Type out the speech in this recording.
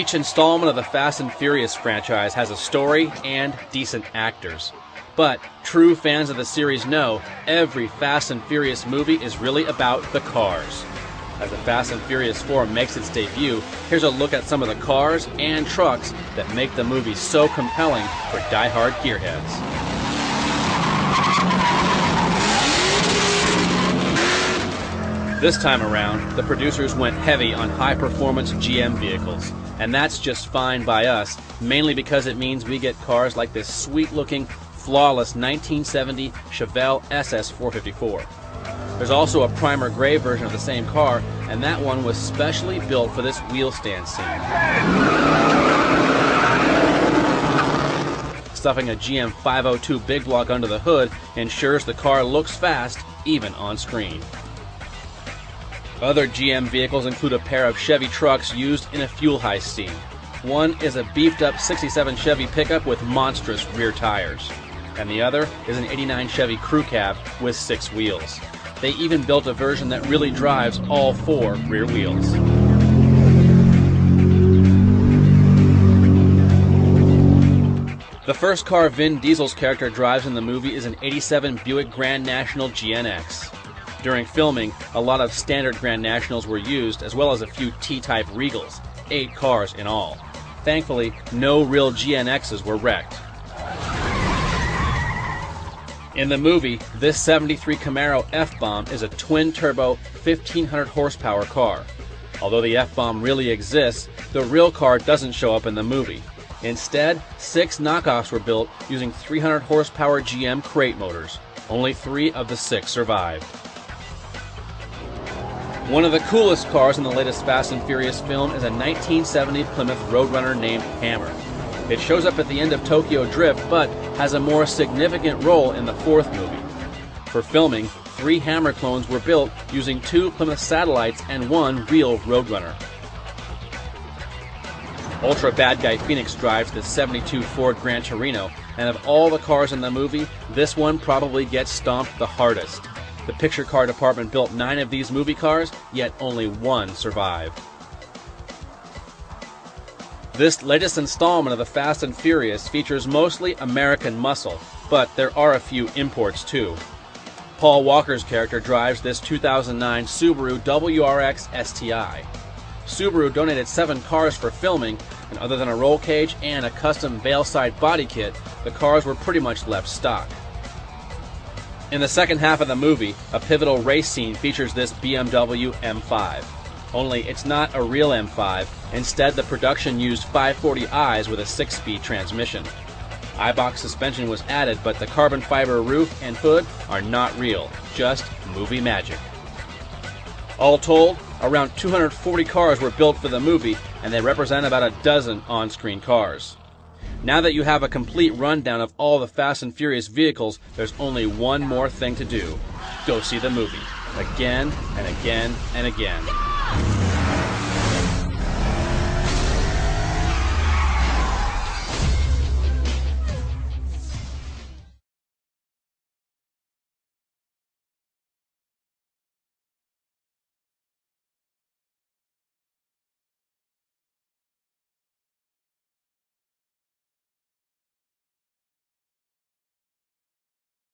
Each installment of the Fast and Furious franchise has a story and decent actors. But true fans of the series know every Fast and Furious movie is really about the cars. As the Fast and Furious 4 makes its debut, here's a look at some of the cars and trucks that make the movie so compelling for die-hard gearheads. This time around, the producers went heavy on high-performance GM vehicles. And that's just fine by us, mainly because it means we get cars like this sweet-looking, flawless 1970 Chevelle SS 454. There's also a primer gray version of the same car, and that one was specially built for this wheel stand scene. Stuffing a GM 502 big block under the hood ensures the car looks fast, even on screen. Other GM vehicles include a pair of Chevy trucks used in a fuel heist scene. One is a beefed-up 67 Chevy pickup with monstrous rear tires, and the other is an 89 Chevy crew cab with 6 wheels. They even built a version that really drives all 4 rear wheels. The first car Vin Diesel's character drives in the movie is an 87 Buick Grand National GNX. During filming, a lot of standard Grand Nationals were used, as well as a few T-type Regals, 8 cars in all. Thankfully, no real GNXs were wrecked. In the movie, this 73 Camaro F-Bomb is a twin-turbo, 1,500 horsepower car. Although the F-Bomb really exists, the real car doesn't show up in the movie. Instead, 6 knockoffs were built using 300 horsepower GM crate motors. Only 3 of the 6 survived. One of the coolest cars in the latest Fast and Furious film is a 1970 Plymouth Roadrunner named Hammer. It shows up at the end of Tokyo Drift, but has a more significant role in the 4th movie. For filming, 3 Hammer clones were built using 2 Plymouth Satellites and 1 real Roadrunner. Ultra Bad Guy Phoenix drives the 72 Ford Gran Torino, and of all the cars in the movie, this one probably gets stomped the hardest. The picture car department built 9 of these movie cars, yet only 1 survived. This latest installment of the Fast and Furious features mostly American muscle, but there are a few imports too. Paul Walker's character drives this 2009 Subaru WRX STI. Subaru donated 7 cars for filming, and other than a roll cage and a custom Veilside body kit, the cars were pretty much left stock. In the second half of the movie, a pivotal race scene features this BMW M5. Only it's not a real M5, instead the production used 540i's with a 6-speed transmission. iBox suspension was added, but the carbon fiber roof and hood are not real, just movie magic. All told, around 240 cars were built for the movie, and they represent about a dozen on-screen cars. Now that you have a complete rundown of all the Fast and Furious vehicles, there's only one more thing to do. Go see the movie. Again and again and again.